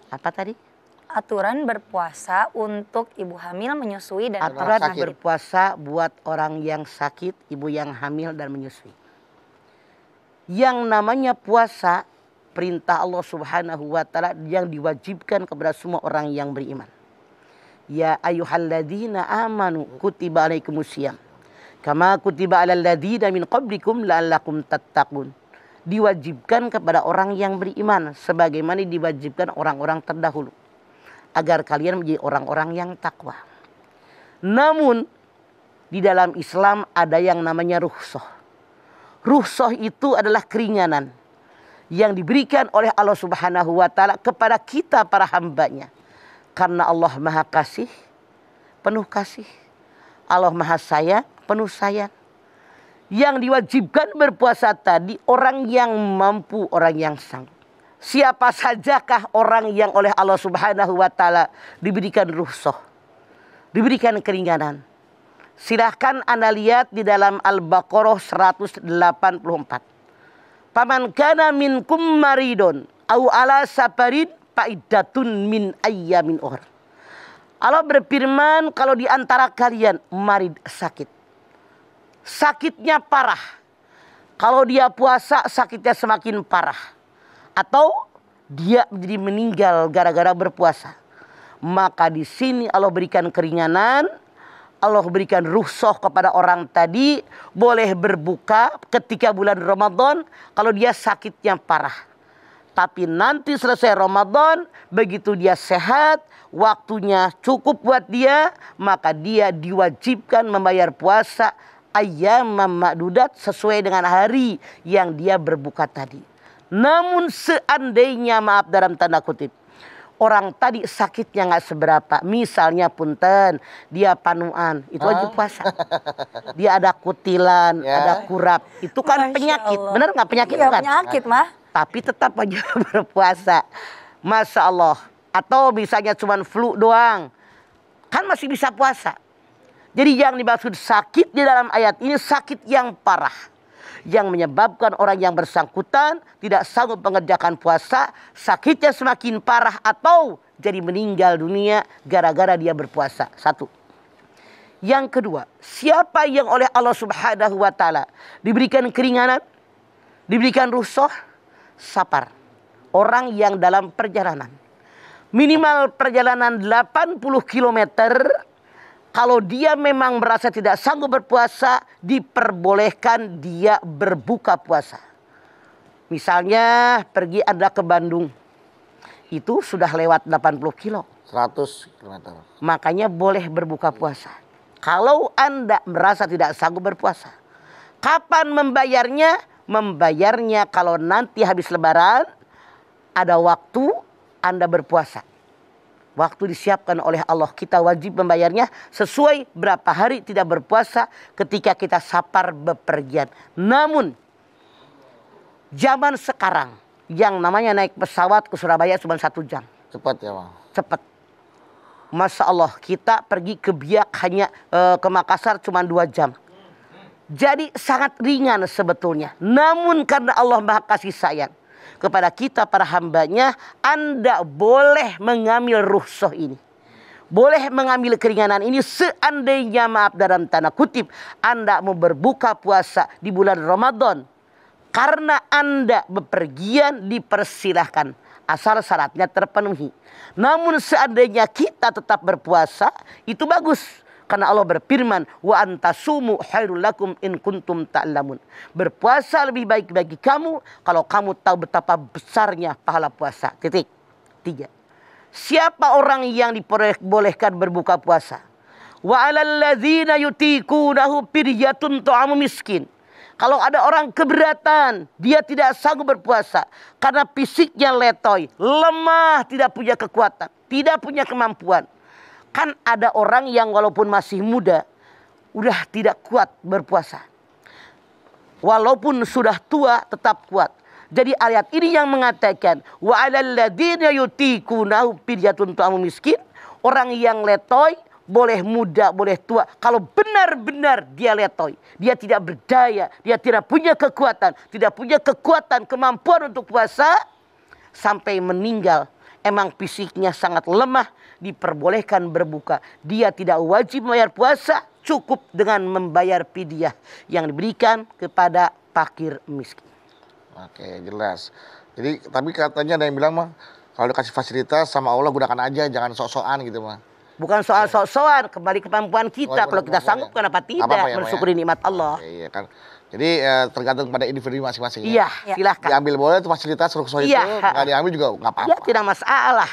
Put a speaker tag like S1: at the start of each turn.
S1: Apa tadi?
S2: Aturan berpuasa untuk ibu hamil, menyusui, dan
S1: aturan berpuasa buat orang yang sakit, ibu yang hamil dan menyusui. Yang namanya puasa, perintah Allah Subhanahu wa taala yang diwajibkan kepada semua orang yang beriman. Ya ayyuhalladzina amanu kutiba alaikumusiyam kama kutiba alal ladzina min qablikum la'allakum tattaqun. Diwajibkan kepada orang yang beriman sebagaimana diwajibkan orang-orang terdahulu, agar kalian menjadi orang-orang yang takwa. Namun di dalam Islam ada yang namanya rukhsah. Rukhsah itu adalah keringanan yang diberikan oleh Allah Subhanahu wa taala kepada kita para hambanya. Karena Allah Maha Kasih, penuh kasih. Allah Maha Sayang, penuh sayang. Yang diwajibkan berpuasa tadi orang yang mampu, orang yang sanggup. Siapa sajakah orang yang oleh Allah Subhanahu wa taala diberikan rukhsah, diberikan keringanan? Silahkan Anda lihat di dalam Al-Baqarah 184. Faman kana minkum maridun au ala safarin fa'iddatun min ayyamin ukhra. Allah berfirman, kalau di antara kalian marid, sakit, sakitnya parah. Kalau dia puasa sakitnya semakin parah. Atau dia menjadi meninggal gara-gara berpuasa. Maka di sini Allah berikan keringanan. Allah berikan rukhsah kepada orang tadi boleh berbuka ketika bulan Ramadan kalau dia sakitnya parah. Tapi nanti selesai Ramadan, begitu dia sehat, waktunya cukup buat dia, maka dia diwajibkan membayar puasa ayyamam ma'dudat sesuai dengan hari yang dia berbuka tadi. Namun seandainya, maaf dalam tanda kutip, orang tadi sakitnya nggak seberapa, misalnya punten, dia panuan, itu wajib puasa. Dia ada kutilan, ada kurap, itu kan penyakit, bener nggak penyakit?
S2: Iya,
S1: kan?
S2: penyakit mah.
S1: Tapi tetap wajib berpuasa. Masya Allah. Atau misalnya cuma flu doang, kan masih bisa puasa. Jadi yang dimaksud sakit di dalam ayat ini sakit yang parah, yang menyebabkan orang yang bersangkutan tidak sanggup mengerjakan puasa, sakitnya semakin parah atau jadi meninggal dunia gara-gara dia berpuasa. Satu. Yang kedua, siapa yang oleh Allah Subhanahu wa taala diberikan keringanan, diberikan rukhsah, safar. Orang yang dalam perjalanan, minimal perjalanan 80 km, kalau dia memang merasa tidak sanggup berpuasa, diperbolehkan dia berbuka puasa. Misalnya pergi Anda ke Bandung, itu sudah lewat 80 kilo.
S3: 100 km.
S1: Makanya boleh berbuka puasa. Kalau Anda merasa tidak sanggup berpuasa. Kapan membayarnya? Membayarnya kalau nanti habis lebaran, ada waktu Anda berpuasa. Waktu disiapkan oleh Allah, kita wajib membayarnya sesuai berapa hari tidak berpuasa ketika kita safar bepergian. Namun zaman sekarang yang namanya naik pesawat ke Surabaya cuma 1 jam.
S3: Cepat ya Bang?
S1: Cepat. Masya Allah, kita pergi ke Biak hanya ke Makassar cuma 2 jam. Jadi sangat ringan sebetulnya. Namun karena Allah Maha Kasih Sayang kepada kita para hambanya, Anda boleh mengambil rukhsah ini. Boleh mengambil keringanan ini seandainya, maaf dalam tanda kutip, Anda mau berbuka puasa di bulan Ramadan. Karena Anda bepergian dipersilahkan asal syaratnya terpenuhi. Namun seandainya kita tetap berpuasa, itu bagus. Karena Allah berfirman, wa antasumu khairul lakum in kuntum ta'lamun. Berpuasa lebih baik bagi kamu kalau kamu tahu betapa besarnya pahala puasa. Titik. 3. Siapa orang yang diperbolehkan berbuka puasa? Wa 'alal ladzina yutiqunahu fidyatun ta'amu miskin. Kalau ada orang keberatan, dia tidak sanggup berpuasa karena fisiknya letoy, lemah, tidak punya kekuatan, tidak punya kemampuan. Kan ada orang yang walaupun masih muda, udah tidak kuat berpuasa. Walaupun sudah tua, tetap kuat. Jadi ayat ini yang mengatakan, wa 'alal ladzina yutiqunahu fidyatun ta'amu miskin. Orang yang letoy, boleh muda, boleh tua. Kalau benar-benar dia letoy, dia tidak berdaya, dia tidak punya kekuatan, kemampuan untuk puasa, sampai meninggal. emang fisiknya sangat lemah, diperbolehkan berbuka. Dia tidak wajib membayar puasa, cukup dengan membayar fidyah yang diberikan kepada fakir miskin.
S3: Oke, jelas. Jadi tapi katanya ada yang bilang mah kalau dikasih fasilitas sama Allah gunakan aja, jangan sok-sokan gitu mah.
S1: Bukan soal sok-sokan, kembali ke kemampuan kita.
S3: Oh,
S1: Kalau kita
S3: kemampuan
S1: sanggup,
S3: ya.
S1: kenapa tidak
S3: Apa-apa ya, Mak,
S1: mensyukuri nikmat Allah?
S3: Oke, iya kan. Jadi tergantung pada individu masing-masing.
S1: Iya,
S3: Ya.
S1: silahkan.
S3: Diambil boleh itu fasilitas rukhsah itu,
S1: Iya.
S3: nggak diambil juga nggak apa-apa.
S1: Ya, tidak masalah.